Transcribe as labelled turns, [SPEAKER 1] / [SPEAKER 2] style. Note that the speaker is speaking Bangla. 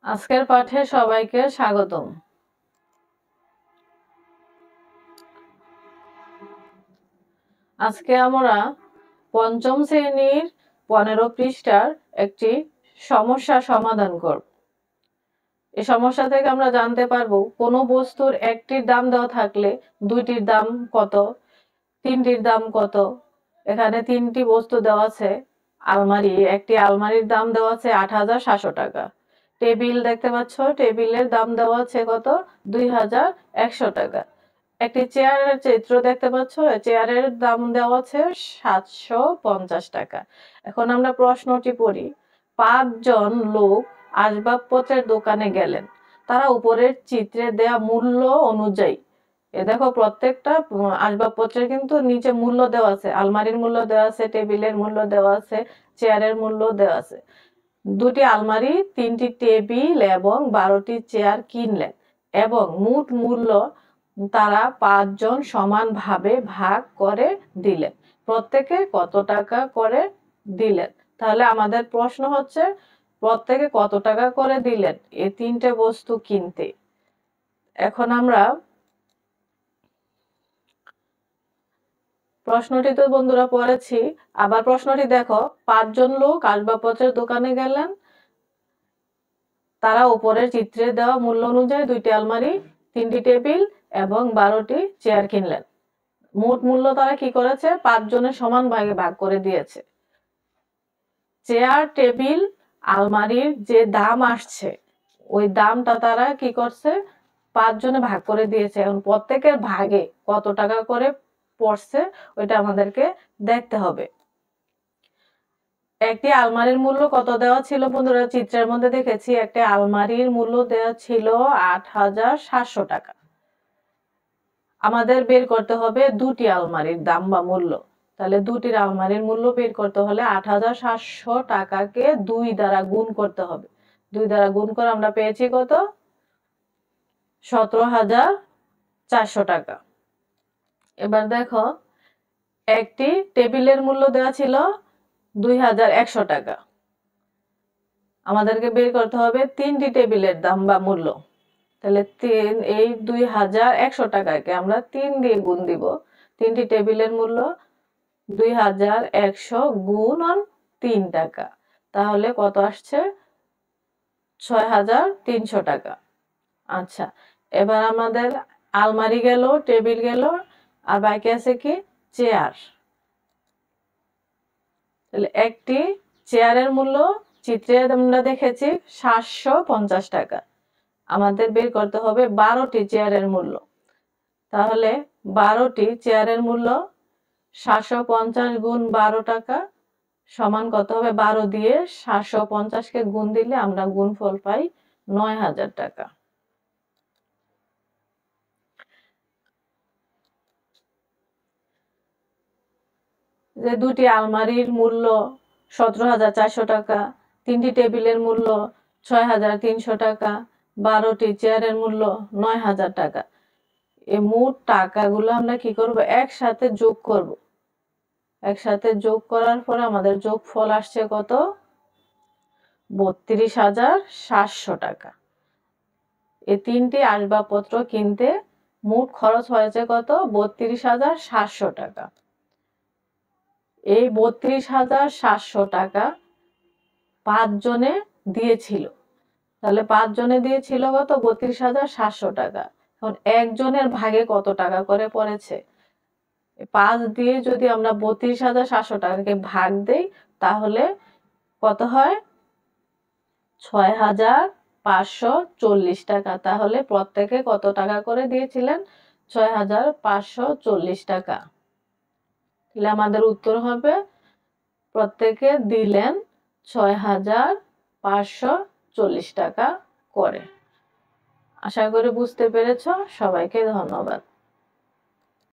[SPEAKER 1] আজকের পাঠে সবাইকে স্বাগতম। আজকে আমরা পঞ্চম শ্রেণীর 15 পৃষ্ঠার একটি সমস্যা সমাধান করব। এই সমস্যা থেকে আমরা জানতে পারবো কোনো বস্তুর একটির দাম দেওয়া থাকলে দুইটির দাম কত, তিনটির দাম কত। এখানে তিনটি বস্তু দেওয়া আছে। আলমারি, একটি আলমারির দাম দেওয়া আছে 8,700 টাকা। টেবিল দেখতে পাচ্ছ, টেবিলের দাম দেওয়া আছে কত, 2,100 টাকা। একটি চেয়ারের চিত্র দেখতে পাচ্ছ, চেয়ারের দাম দেওয়া আছে 750 টাকা। এখন আমরা প্রশ্নটি পড়ি। 5 জন লোক আসবাবপত্রের দোকানে গেলেন। তারা উপরের চিত্রে দেয়া মূল্য অনুযায়ী, দেখো প্রত্যেকটা আসবাবপত্রের কিন্তু নিচে মূল্য দেওয়া আছে। আলমারির মূল্য দেওয়া আছে, টেবিলের মূল্য দেওয়া আছে, চেয়ারের মূল্য দেওয়া আছে। দুটি আলমারি, 3টি টেবিল এবং 12টি চেয়ার কিনলেন এবং মোট মূল্য তারা 5 জন সমানভাবে ভাগ করে দিলেন। প্রত্যেকে কত টাকা করে দিলেন? তাহলে আমাদের প্রশ্ন হচ্ছে প্রত্যেকে কত টাকা করে দিলেন এই তিনটে বস্তু কিনতে। এখন আমরা প্রশ্নটি তো বন্ধুরা পড়েছি, আবার প্রশ্নটি দেখো। 5 জন লোক আসবাবপত্রের দোকানে গেলেন। তারা উপরের চিত্রে দেওয়া মূল্য অনুযায়ী 2টি আলমারি, 3টি টেবিল এবং 12টি চেয়ার কিনলেন। মোট মূল্য তারা কি করেছে? 5 জনের সমান ভাগে ভাগ করে দিয়েছে। চেয়ার, টেবিল, আলমারির যে দাম আসছে ওই দামটা তারা কি করছে? 5 জনে ভাগ করে দিয়েছে। এখন প্রত্যেকের ভাগে কত টাকা করে পড়ছে ওইটা আমাদেরকে দেখতে হবে। একটি আলমারির মূল্য কত দেওয়া ছিল বন্ধুরা? চিত্রের মধ্যে দেখেছি একটি আলমারির মূল্য দেওয়া ছিল 8,700 টাকা। আমাদের বের করতে হবে দুটি আলমারির দাম বা মূল্য। তাহলে দুটির আলমারির মূল্য বের করতে হলে 8,700 টাকাকে 2 দ্বারা গুণ করতে হবে। 2 দ্বারা গুণ করে আমরা পেয়েছি কত? 17,400 টাকা। এবার দেখো, একটি টেবিলের মূল্য দেওয়া ছিল 2,100 টাকা। আমাদেরকে বের করতে হবে 3টি টেবিলের দাম বা মূল্য। তাহলে এই 2,100 টাকাকে আমরা 3 দিয়ে গুণ দিব। 3টি টেবিলের মূল্য 2,100 গুণন 3 টাকা। তাহলে কত আসছে? 6,300 টাকা। আচ্ছা, এবার আমাদের আলমারি গেল, টেবিল গেল, আর বাকি আছে কি? চেয়ার। তাহলে একটি চেয়ারের মূল্য চিত্রে আমরা দেখেছি 750 টাকা। আমাদের বের করতে হবে 12টি চেয়ারের মূল্য। তাহলে 12টি চেয়ারের মূল্য 750 গুণ 12 টাকা সমান কত হবে? 12 দিয়ে 750কে গুণ দিলে আমরা গুণফল পাই 9,000 টাকা। যে দুটি আলমারির মূল্য 17,400 টাকা, 3টি টেবিলের মূল্য 6,300 টাকা, 12টি চেয়ারের মূল্য 9,000 টাকা। এই মোট টাকাগুলো আমরা কি করব? একসাথে যোগ করব। একসাথে যোগ করার পরে আমাদের যোগফল আসছে কত? 32,700 টাকা। এই তিনটি আসবাবপত্র কিনতে মোট খরচ হয়েছে কত? 32,700 টাকা। এই 32,700 টাকা 5 জনে দিয়েছিল। তাহলে 5 জনে দিয়েছিল কত? 32,700 টাকা। এখন একজনের ভাগে কত টাকা করে পড়েছে? 5 দিয়ে যদি আমরা 32,700 টাকাকে ভাগ দেই তাহলে কত হয়? 6,540 টাকা। তাহলে প্রত্যেকে কত টাকা করে দিয়েছিলেন? 6,540 টাকা। তাহলে আমাদের উত্তর হবে প্রত্যেকে দিলেন 6,540 টাকা করে। আশা করি বুঝতে পেরেছ। সবাইকে ধন্যবাদ।